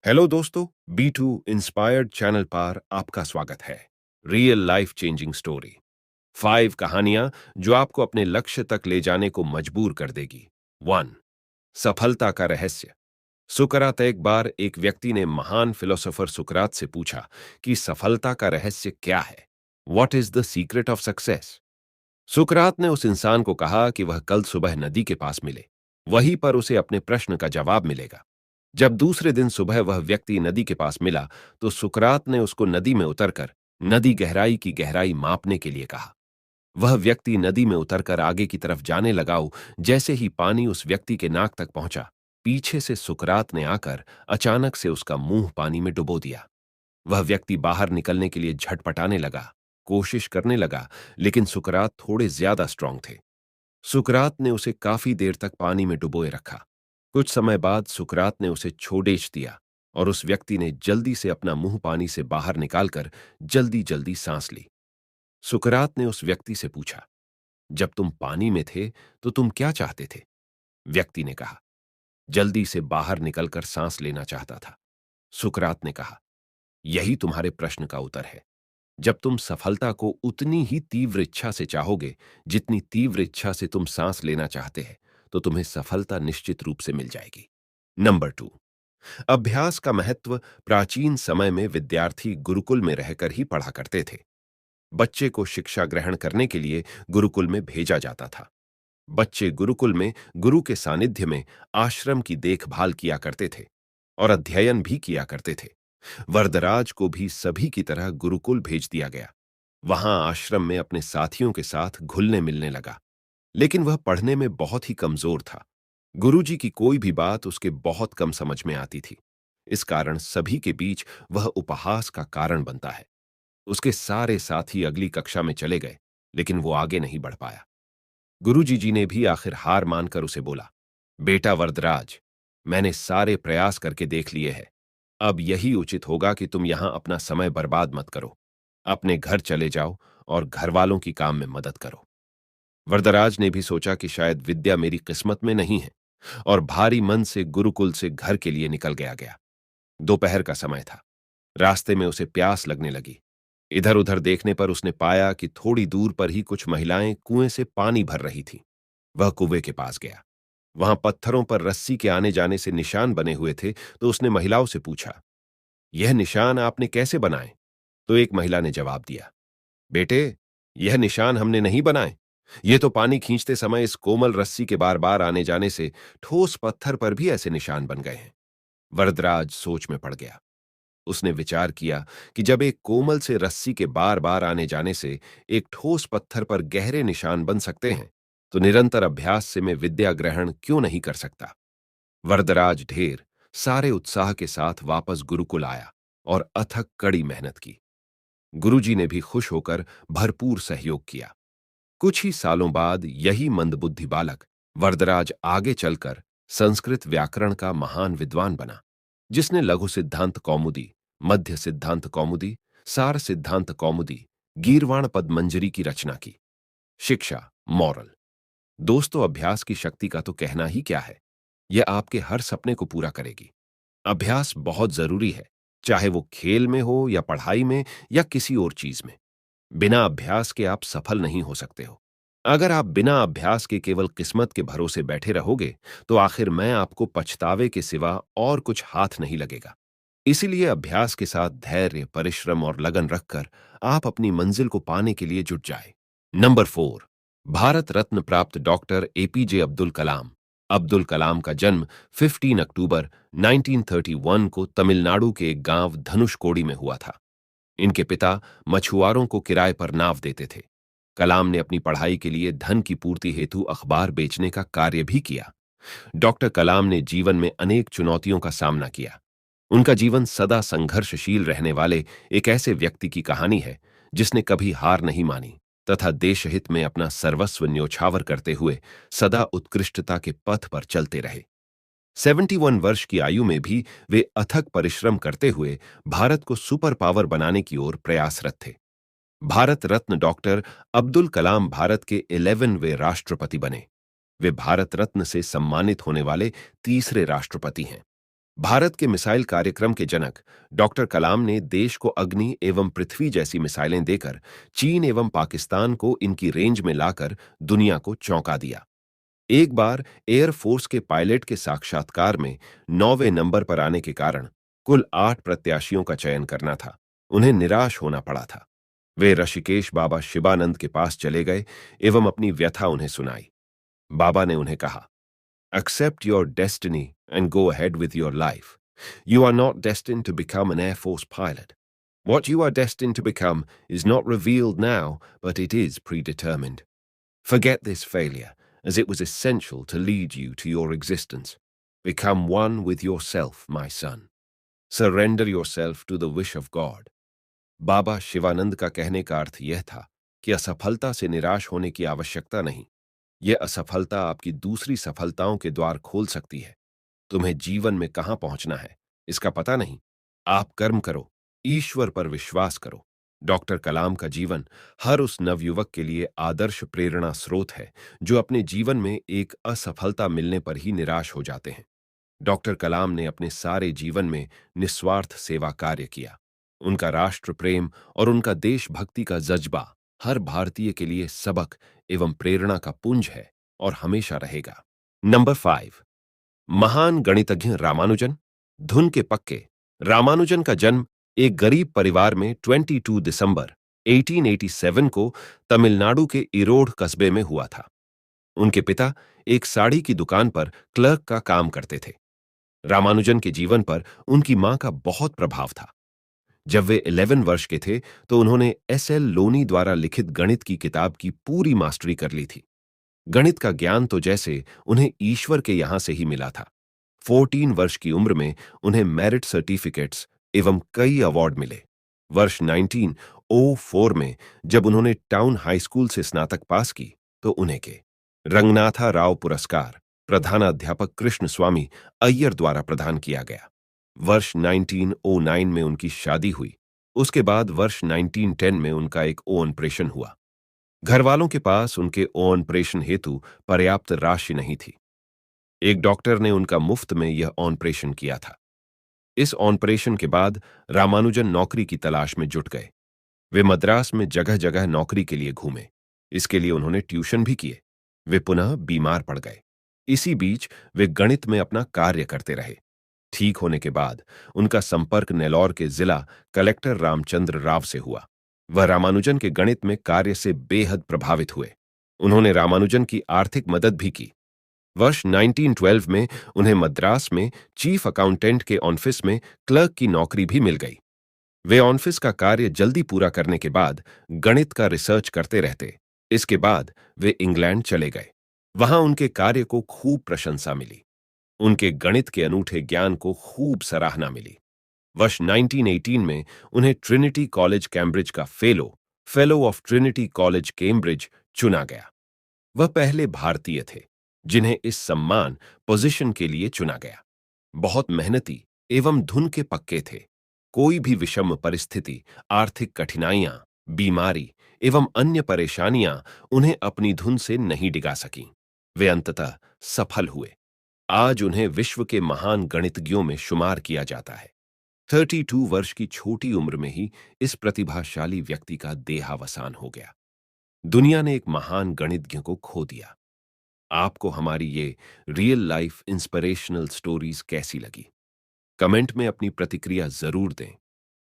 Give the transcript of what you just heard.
Hello दोस्तों, B to inspired channel पर आपका स्वागत है। रियल लाइफ चेंजिंग स्टोरी 5 कहानियां जो आपको अपने लक्ष्य तक ले जाने को मजबूर कर देगी। 1 सफलता का रहस्य। सुकरात एक बार एक व्यक्ति ने महान फिलोसोफर सुकरात से पूछा कि सफलता का रहस्य क्या है। What is the secret of success. सुकरात ने उस इंसान को कहा कि वह कल सुबह नदी के पास मिले, वहीं पर उसे अपने प्रश्न का जवाब मिलेगा। जब दूसरे दिन सुबह वह व्यक्ति नदी के पास मिला तो सुकरात ने उसको नदी में उतरकर नदी गहराई की गहराई मापने के लिए कहा। वह व्यक्ति नदी में उतरकर आगे की तरफ जाने लगा। जैसे ही पानी उस व्यक्ति के नाक तक पहुंचा, पीछे से सुकरात ने आकर अचानक से उसका मुंह पानी में डुबो दिया। वह व्यक्ति बाहर निकलने के लिए झटपटाने लगा, कोशिश करने लगा, लेकिन सुकरात थोड़े ज्यादा स्ट्रांग थे। सुकरात ने उसे काफी देर तक पानी में डुबोए रखा। कुछ समय बाद सुकरात ने उसे छोड़ेच दिया और उस व्यक्ति ने जल्दी से अपना मुंह पानी से बाहर निकालकर जल्दी जल्दी सांस ली। सुकरात ने उस व्यक्ति से पूछा, जब तुम पानी में थे तो तुम क्या चाहते थे? व्यक्ति ने कहा, जल्दी से बाहर निकलकर सांस लेना चाहता था। सुकरात ने कहा, यही तुम्हारे प्रश्न का उत्तर है। जब तुम सफलता को उतनी ही तीव्र इच्छा से चाहोगे जितनी तीव्र इच्छा से तुम सांस लेना चाहते हैं, तो तुम्हें सफलता निश्चित रूप से मिल जाएगी। नंबर 2 अभ्यास का महत्व। प्राचीन समय में विद्यार्थी गुरुकुल में रहकर ही पढ़ा करते थे। बच्चे को शिक्षा ग्रहण करने के लिए गुरुकुल में भेजा जाता था। बच्चे गुरुकुल में गुरु के सानिध्य में आश्रम की देखभाल किया करते थे और अध्ययन भी किया करते थे। वरदराज को भी सभी की तरह गुरुकुल भेज दिया गया। वहां आश्रम में अपने साथियों के साथ घुलने मिलने लगा, लेकिन वह पढ़ने में बहुत ही कमजोर था। गुरुजी की कोई भी बात उसके बहुत कम समझ में आती थी। इस कारण सभी के बीच वह उपहास का कारण बनता है। उसके सारे साथी अगली कक्षा में चले गए, लेकिन वो आगे नहीं बढ़ पाया। गुरुजी जी ने भी आखिर हार मानकर उसे बोला, बेटा वरदराज, मैंने सारे प्रयास करके देख लिए हैं। अब यही उचित होगा कि तुम यहां अपना समय बर्बाद मत करो। अपने घर चले जाओ और घर वालों की काम में मदद करो। वरदराज ने भी सोचा कि शायद विद्या मेरी किस्मत में नहीं है, और भारी मन से गुरुकुल से घर के लिए निकल गया। दोपहर का समय था। रास्ते में उसे प्यास लगने लगी। इधर उधर देखने पर उसने पाया कि थोड़ी दूर पर ही कुछ महिलाएं कुएं से पानी भर रही थीं। वह कुएं के पास गया। वहां पत्थरों पर रस्सी के आने जाने से निशान बने हुए थे, तो उसने महिलाओं से पूछा, यह निशान आपने कैसे बनाए? तो एक महिला ने जवाब दिया, बेटे, यह निशान हमने नहीं बनाए। ये तो पानी खींचते समय इस कोमल रस्सी के बार बार आने जाने से ठोस पत्थर पर भी ऐसे निशान बन गए हैं। वरदराज सोच में पड़ गया। उसने विचार किया कि जब एक कोमल से रस्सी के बार बार आने जाने से एक ठोस पत्थर पर गहरे निशान बन सकते हैं, तो निरंतर अभ्यास से मैं विद्या ग्रहण क्यों नहीं कर सकता। वरदराज ढेर सारे उत्साह के साथ वापस गुरुकुल आया और अथक कड़ी मेहनत की। गुरुजी ने भी खुश होकर भरपूर सहयोग किया। कुछ ही सालों बाद यही मंदबुद्धि बालक वरदराज आगे चलकर संस्कृत व्याकरण का महान विद्वान बना, जिसने लघु सिद्धांत कौमुदी, मध्य सिद्धांत कौमुदी, सार सिद्धांत कौमुदी, गीर्वाण पद मंजरी की रचना की। शिक्षा, मॉरल। दोस्तों, अभ्यास की शक्ति का तो कहना ही क्या है। यह आपके हर सपने को पूरा करेगी। अभ्यास बहुत जरूरी है, चाहे वो खेल में हो या पढ़ाई में या किसी और चीज में। बिना अभ्यास के आप सफल नहीं हो सकते हो। अगर आप बिना अभ्यास के केवल किस्मत के भरोसे बैठे रहोगे, तो आखिर में आपको पछतावे के सिवा और कुछ हाथ नहीं लगेगा। इसीलिए अभ्यास के साथ धैर्य, परिश्रम और लगन रखकर आप अपनी मंजिल को पाने के लिए जुट जाए। नंबर 4 भारत रत्न प्राप्त डॉक्टर एपीजे अब्दुल कलाम। अब्दुल कलाम का जन्म 15 अक्टूबर 1931 को तमिलनाडु के एक गांव धनुषकोडी में हुआ था। इनके पिता मछुआरों को किराए पर नाव देते थे। कलाम ने अपनी पढ़ाई के लिए धन की पूर्ति हेतु अखबार बेचने का कार्य भी किया। डॉक्टर कलाम ने जीवन में अनेक चुनौतियों का सामना किया। उनका जीवन सदा संघर्षशील रहने वाले एक ऐसे व्यक्ति की कहानी है, जिसने कभी हार नहीं मानी तथा देशहित में अपना सर्वस्व न्योछावर करते हुए सदा उत्कृष्टता के पथ पर चलते रहे। 71 वर्ष की आयु में भी वे अथक परिश्रम करते हुए भारत को सुपर पावर बनाने की ओर प्रयासरत थे। भारत रत्न डॉक्टर अब्दुल कलाम भारत के 11वें राष्ट्रपति बने। वे भारत रत्न से सम्मानित होने वाले तीसरे राष्ट्रपति हैं। भारत के मिसाइल कार्यक्रम के जनक डॉक्टर कलाम ने देश को अग्नि एवं पृथ्वी जैसी मिसाइलें देकर चीन एवं पाकिस्तान को इनकी रेंज में लाकर दुनिया को चौंका दिया। एक बार एयरफोर्स के पायलट के साक्षात्कार में 9वें नंबर पर आने के कारण कुल 8 प्रत्याशियों का चयन करना था। उन्हें निराश होना पड़ा था। वे ऋषिकेश बाबा शिवानंद के पास चले गए एवं अपनी व्यथा उन्हें सुनाई। बाबा ने उन्हें कहा, Accept your destiny and go ahead with your life. You are not destined to become an Air Force pilot. What you are destined to become is not revealed now, but it is predetermined. Forget this failure, as it was essential to lead you to your existence. Become one with yourself, my son. Surrender yourself to the wish of God. बाबा शिवानंद का कहने का अर्थ यह था कि असफलता से निराश होने की आवश्यकता नहीं। यह असफलता आपकी दूसरी सफलताओं के द्वार खोल सकती है। तुम्हें जीवन में कहां पहुंचना है इसका पता नहीं। आप कर्म करो, ईश्वर पर विश्वास करो। डॉक्टर कलाम का जीवन हर उस नवयुवक के लिए आदर्श प्रेरणा स्रोत है जो अपने जीवन में एक असफलता मिलने पर ही निराश हो जाते हैं। डॉक्टर कलाम ने अपने सारे जीवन में निस्वार्थ सेवा कार्य किया। उनका राष्ट्र प्रेम और उनका देशभक्ति का जज्बा हर भारतीय के लिए सबक एवं प्रेरणा का पुंज है और हमेशा रहेगा। नंबर 5, महान गणितज्ञ रामानुजन। धुन के पक्के रामानुजन का जन्म एक गरीब परिवार में 22 दिसंबर 1887 को तमिलनाडु के इरोड कस्बे में हुआ था। उनके पिता एक साड़ी की दुकान पर क्लर्क का काम करते थे। रामानुजन के जीवन पर उनकी मां का बहुत प्रभाव था। जब वे 11 वर्ष के थे तो उन्होंने एस.एल. लोनी द्वारा लिखित गणित की किताब की पूरी मास्टरी कर ली थी। गणित का ज्ञान तो जैसे उन्हें ईश्वर के यहां से ही मिला था। 14 वर्ष की उम्र में उन्हें मेरिट सर्टिफिकेट्स एवं कई अवार्ड मिले। वर्ष 1904 में जब उन्होंने टाउन हाई स्कूल से स्नातक पास की तो उन्हें के रंगनाथा राव पुरस्कार प्रधानाध्यापक कृष्ण स्वामी अय्यर द्वारा प्रदान किया गया। वर्ष 1909 में उनकी शादी हुई। उसके बाद वर्ष 1910 में उनका एक ऑपरेशन हुआ। घर वालों के पास उनके ऑपरेशन हेतु पर्याप्त राशि नहीं थी। एक डॉक्टर ने उनका मुफ्त में यह ऑपरेशन किया था। इस ऑपरेशन के बाद रामानुजन नौकरी की तलाश में जुट गए। वे मद्रास में जगह जगह नौकरी के लिए घूमे। इसके लिए उन्होंने ट्यूशन भी किए। वे पुनः बीमार पड़ गए। इसी बीच वे गणित में अपना कार्य करते रहे। ठीक होने के बाद उनका संपर्क नेल्लौर के जिला कलेक्टर रामचंद्र राव से हुआ। वह रामानुजन के गणित में कार्य से बेहद प्रभावित हुए। उन्होंने रामानुजन की आर्थिक मदद भी की। वर्ष 1912 में उन्हें मद्रास में चीफ अकाउंटेंट के ऑफिस में क्लर्क की नौकरी भी मिल गई। वे ऑफिस का कार्य जल्दी पूरा करने के बाद गणित का रिसर्च करते रहते। इसके बाद वे इंग्लैंड चले गए। वहां उनके कार्य को खूब प्रशंसा मिली। उनके गणित के अनूठे ज्ञान को खूब सराहना मिली। वर्ष 1918 में उन्हें ट्रिनिटी कॉलेज कैम्ब्रिज का fellow of Trinity college Cambridge चुना गया। वह पहले भारतीय थे जिन्हें इस सम्मान पोजीशन के लिए चुना गया। बहुत मेहनती एवं धुन के पक्के थे। कोई भी विषम परिस्थिति, आर्थिक कठिनाइयां, बीमारी एवं अन्य परेशानियां उन्हें अपनी धुन से नहीं डिगा सकीं। वे अंततः सफल हुए। आज उन्हें विश्व के महान गणितज्ञों में शुमार किया जाता है। 32 वर्ष की छोटी उम्र में ही इस प्रतिभाशाली व्यक्ति का देहावसान हो गया। दुनिया ने एक महान गणितज्ञ को खो दिया। आपको हमारी ये रियल लाइफ इंस्पिरेशनल स्टोरीज कैसी लगी? कमेंट में अपनी प्रतिक्रिया जरूर दें।